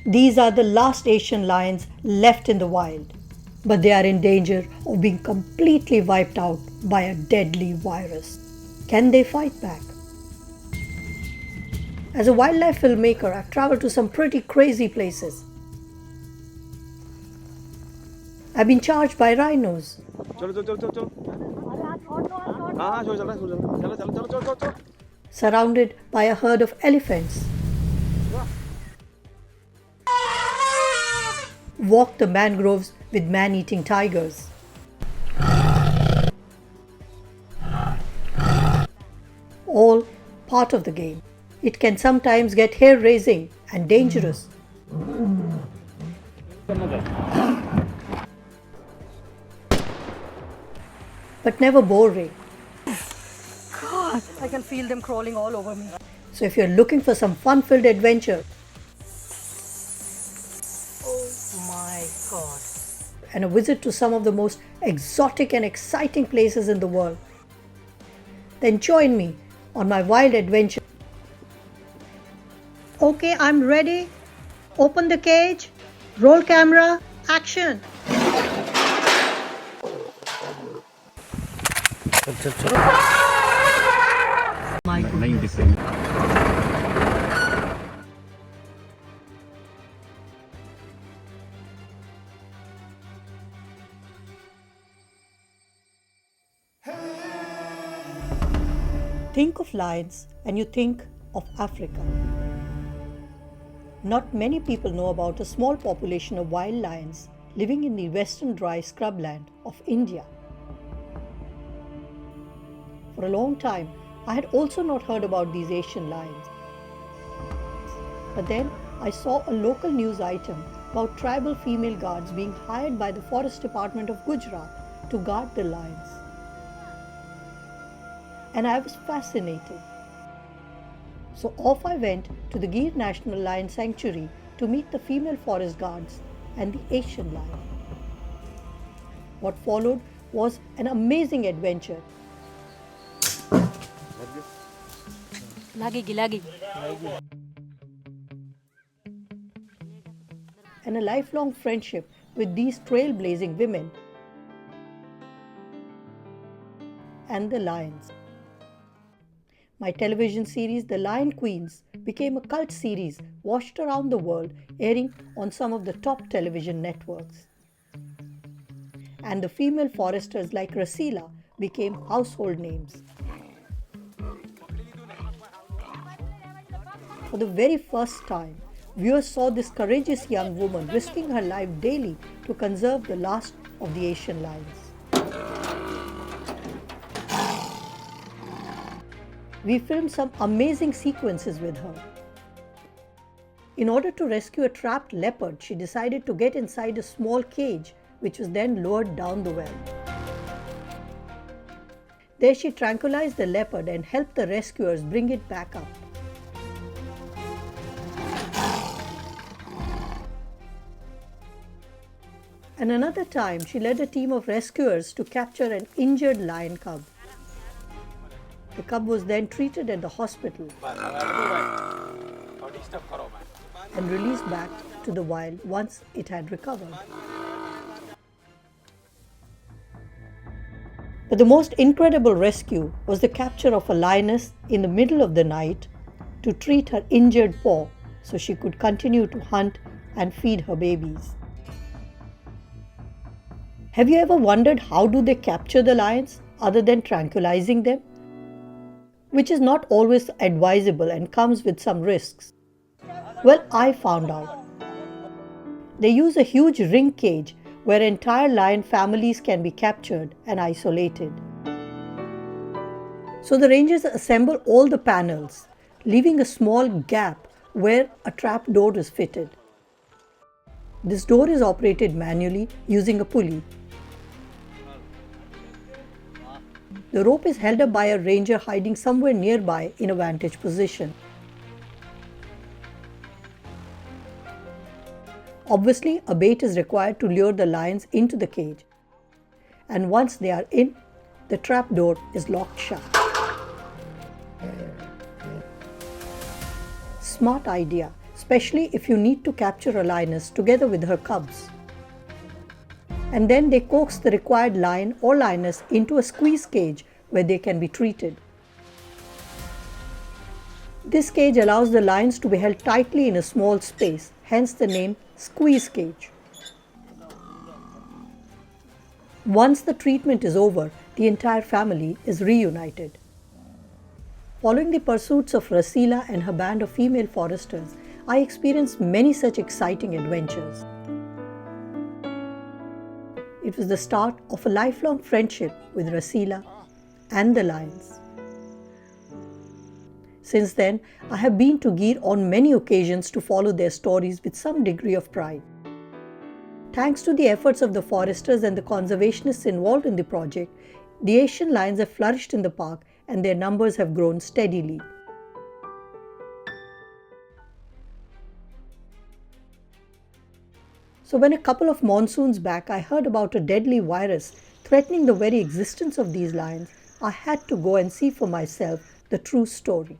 These are the last Asian lions left in the wild, but they are in danger of being completely wiped out by a deadly virus. Can they fight back? As a wildlife filmmaker, I've traveled to some pretty crazy places. I've been charged by rhinos, surrounded by a herd of elephants, walked the mangroves with man-eating tigers, all part of the game. It can sometimes get hair-raising and dangerous. But never boring. God, I can feel them crawling all over me. So if you're looking for some fun-filled adventure, oh my God, and a visit to some of the most exotic and exciting places in the world, then join me on my wild adventure. Okay, I'm ready. Open the cage. Roll camera. Action. My goodness. Think of lions and you think of Africa. Not many people know about a small population of wild lions living in the western dry scrubland of India. For a long time, I had also not heard about these Asian lions. But then I saw a local news item about tribal female guards being hired by the Forest Department of Gujarat to guard the lions. And I was fascinated. So off I went to the Gir National Lion Sanctuary to meet the female forest guards and the Asian lion. What followed was an amazing adventure. And a lifelong friendship with these trailblazing women and the lions. My television series, The Lion Queens, became a cult series watched around the world, airing on some of the top television networks. And the female foresters like Rasila became household names. For the very first time, viewers saw this courageous young woman risking her life daily to conserve the last of the Asian lions. We filmed some amazing sequences with her. In order to rescue a trapped leopard, she decided to get inside a small cage, which was then lowered down the well. There she tranquilized the leopard and helped the rescuers bring it back up. And another time, she led a team of rescuers to capture an injured lion cub. The cub was then treated at the hospital and released back to the wild once it had recovered. But the most incredible rescue was the capture of a lioness in the middle of the night to treat her injured paw so she could continue to hunt and feed her babies. Have you ever wondered how do they capture the lions other than tranquilizing them? Which is not always advisable and comes with some risks. Well, I found out. They use a huge ring cage where entire lion families can be captured and isolated. So the rangers assemble all the panels, leaving a small gap where a trap door is fitted. This door is operated manually using a pulley. The rope is held up by a ranger hiding somewhere nearby in a vantage position. Obviously, a bait is required to lure the lions into the cage. And once they are in, the trap door is locked shut. Smart idea. especially if you need to capture a lioness together with her cubs. And then they coax the required lion or lioness into a squeeze cage where they can be treated. This cage allows the lions to be held tightly in a small space, hence the name squeeze cage. Once the treatment is over, the entire family is reunited. Following the pursuits of Rasila and her band of female foresters, I experienced many such exciting adventures. It was the start of a lifelong friendship with Rasila and the lions. Since then, I have been to Gir on many occasions to follow their stories with some degree of pride. Thanks to the efforts of the foresters and the conservationists involved in the project, the Asian lions have flourished in the park and their numbers have grown steadily. So when a couple of monsoons back I heard about a deadly virus threatening the very existence of these lions, I had to go and see for myself the true story.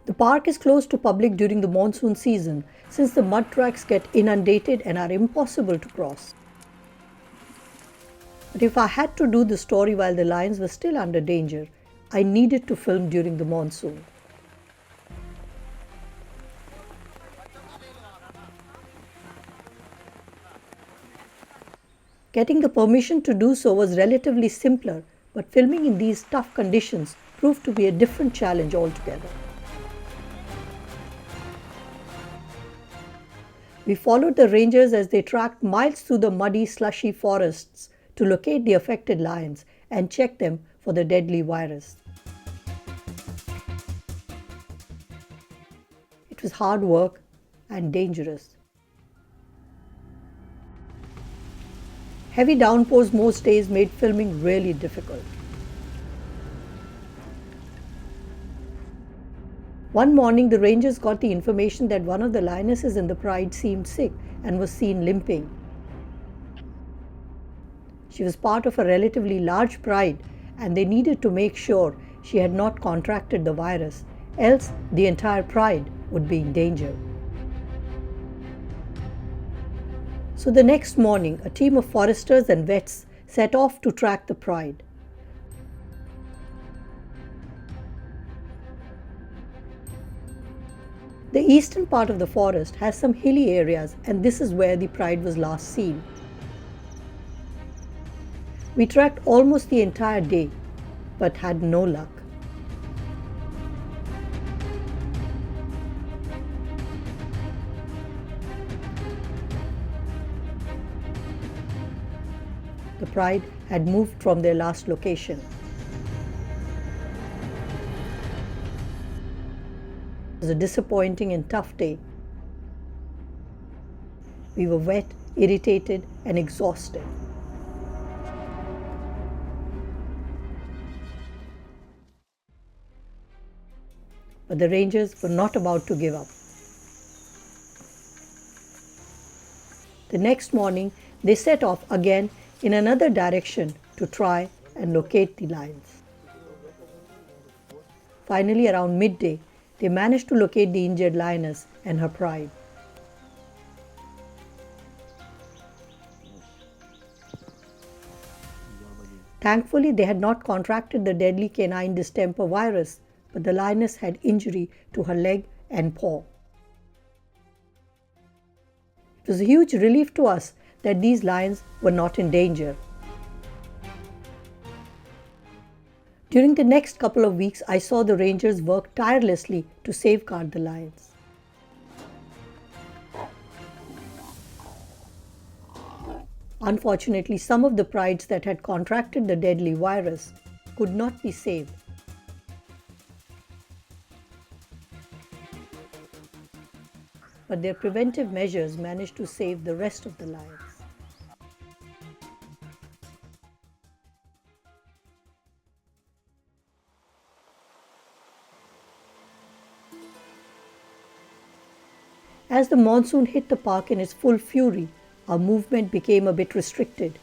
The park is closed to public during the monsoon season since the mud tracks get inundated and are impossible to cross. But if I had to do the story while the lions were still under danger, I needed to film during the monsoon. Getting the permission to do so was relatively simpler, but filming in these tough conditions proved to be a different challenge altogether. We followed the rangers as they tracked miles through the muddy, slushy forests to locate the affected lions and check them for the deadly virus. It was hard work and dangerous. Heavy downpours most days made filming really difficult. One morning, the rangers got the information that one of the lionesses in the pride seemed sick and was seen limping. She was part of a relatively large pride, and they needed to make sure she had not contracted the virus, else the entire pride would be in danger. So the next morning, a team of foresters and vets set off to track the pride. The eastern part of the forest has some hilly areas, and this is where the pride was last seen. We tracked almost the entire day, but had no luck. The pride had moved from their last location. It was a disappointing and tough day. We were wet, irritated, and exhausted. But the rangers were not about to give up. The next morning, they set off again in another direction to try and locate the lions. Finally, around midday, they managed to locate the injured lioness and her pride. Thankfully, they had not contracted the deadly canine distemper virus, but the lioness had injury to her leg and paw. It was a huge relief to us that these lions were not in danger. During the next couple of weeks, I saw the rangers work tirelessly to safeguard the lions. Unfortunately, some of the prides that had contracted the deadly virus could not be saved. But their preventive measures managed to save the rest of the lions. As the monsoon hit the park in its full fury, our movement became a bit restricted.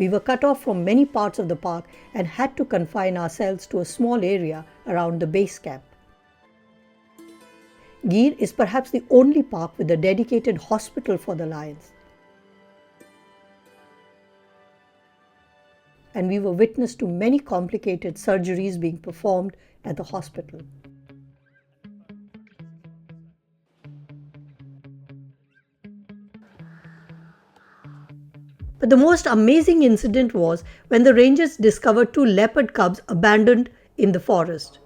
we were cut off from many parts of the park and had to confine ourselves to a small area around the base camp. Gir is perhaps the only park with a dedicated hospital for the lions. And we were witness to many complicated surgeries being performed at the hospital. But the most amazing incident was when the rangers discovered two leopard cubs abandoned in the forest.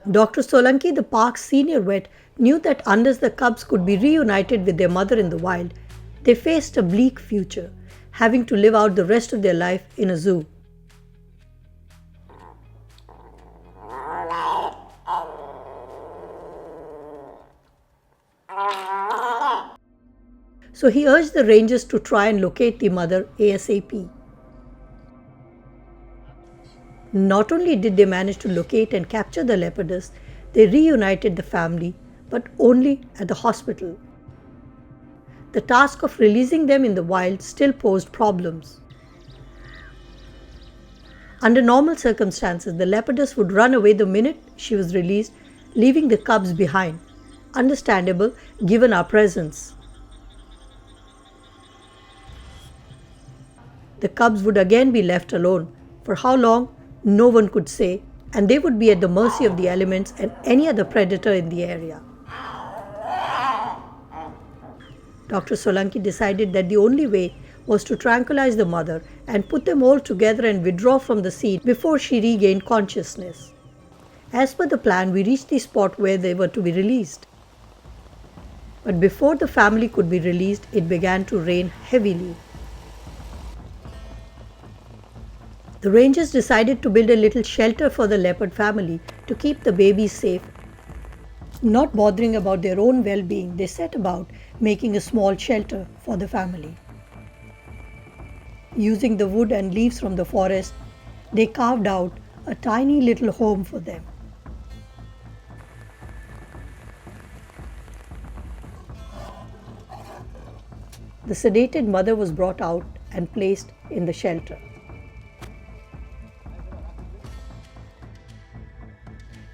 Dr. Solanki, the park's senior vet, knew that unless the cubs could be reunited with their mother in the wild, they faced a bleak future, having to live out the rest of their life in a zoo. So he urged the rangers to try and locate the mother ASAP. Not only did they manage to locate and capture the leopardess, they reunited the family, but only at the hospital. The task of releasing them in the wild still posed problems. Under normal circumstances, the leopardess would run away the minute she was released, leaving the cubs behind. Understandable given our presence. The cubs would again be left alone. For how long, no one could say, and they would be at the mercy of the elements and any other predator in the area. Dr. Solanki decided that the only way was to tranquilize the mother and put them all together and withdraw from the scene before she regained consciousness. As per the plan, we reached the spot where they were to be released. But before the family could be released, it began to rain heavily. The rangers decided to build a little shelter for the leopard family to keep the babies safe. Not bothering about their own well-being, they set about making a small shelter for the family. Using the wood and leaves from the forest, they carved out a tiny little home for them. The sedated mother was brought out and placed in the shelter.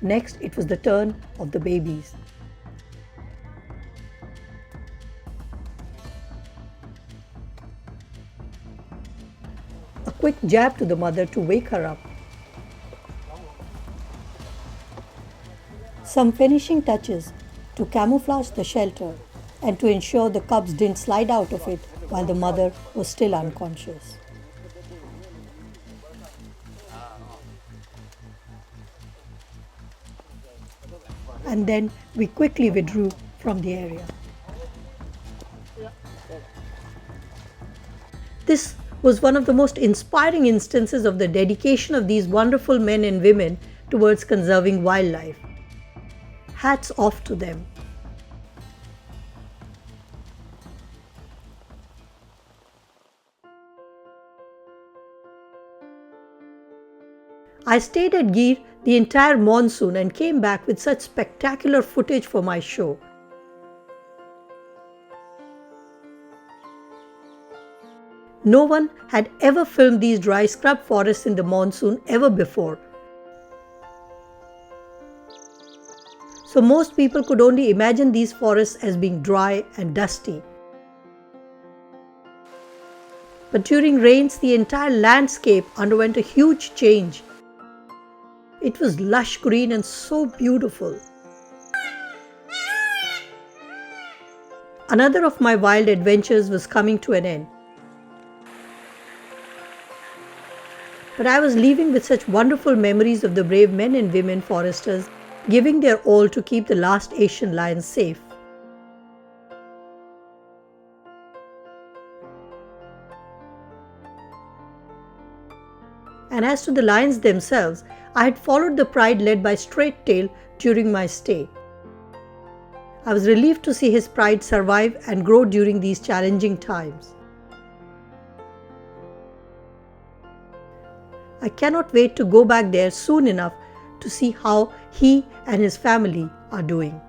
Next, it was the turn of the babies. A quick jab to the mother to wake her up. Some finishing touches to camouflage the shelter and to ensure the cubs didn't slide out of it while the mother was still unconscious. And then we quickly withdrew from the area. This was one of the most inspiring instances of the dedication of these wonderful men and women towards conserving wildlife. Hats off to them. I stayed at Gir the entire monsoon and came back with such spectacular footage for my show. No one had ever filmed these dry scrub forests in the monsoon ever before. So most people could only imagine these forests as being dry and dusty. But during rains, the entire landscape underwent a huge change. It was lush green and so beautiful. Another of my wild adventures was coming to an end. But I was leaving with such wonderful memories of the brave men and women foresters giving their all to keep the last Asian lions safe. And as to the lions themselves, I had followed the pride led by Straight Tail during my stay. I was relieved to see his pride survive and grow during these challenging times. I cannot wait to go back there soon enough to see how he and his family are doing.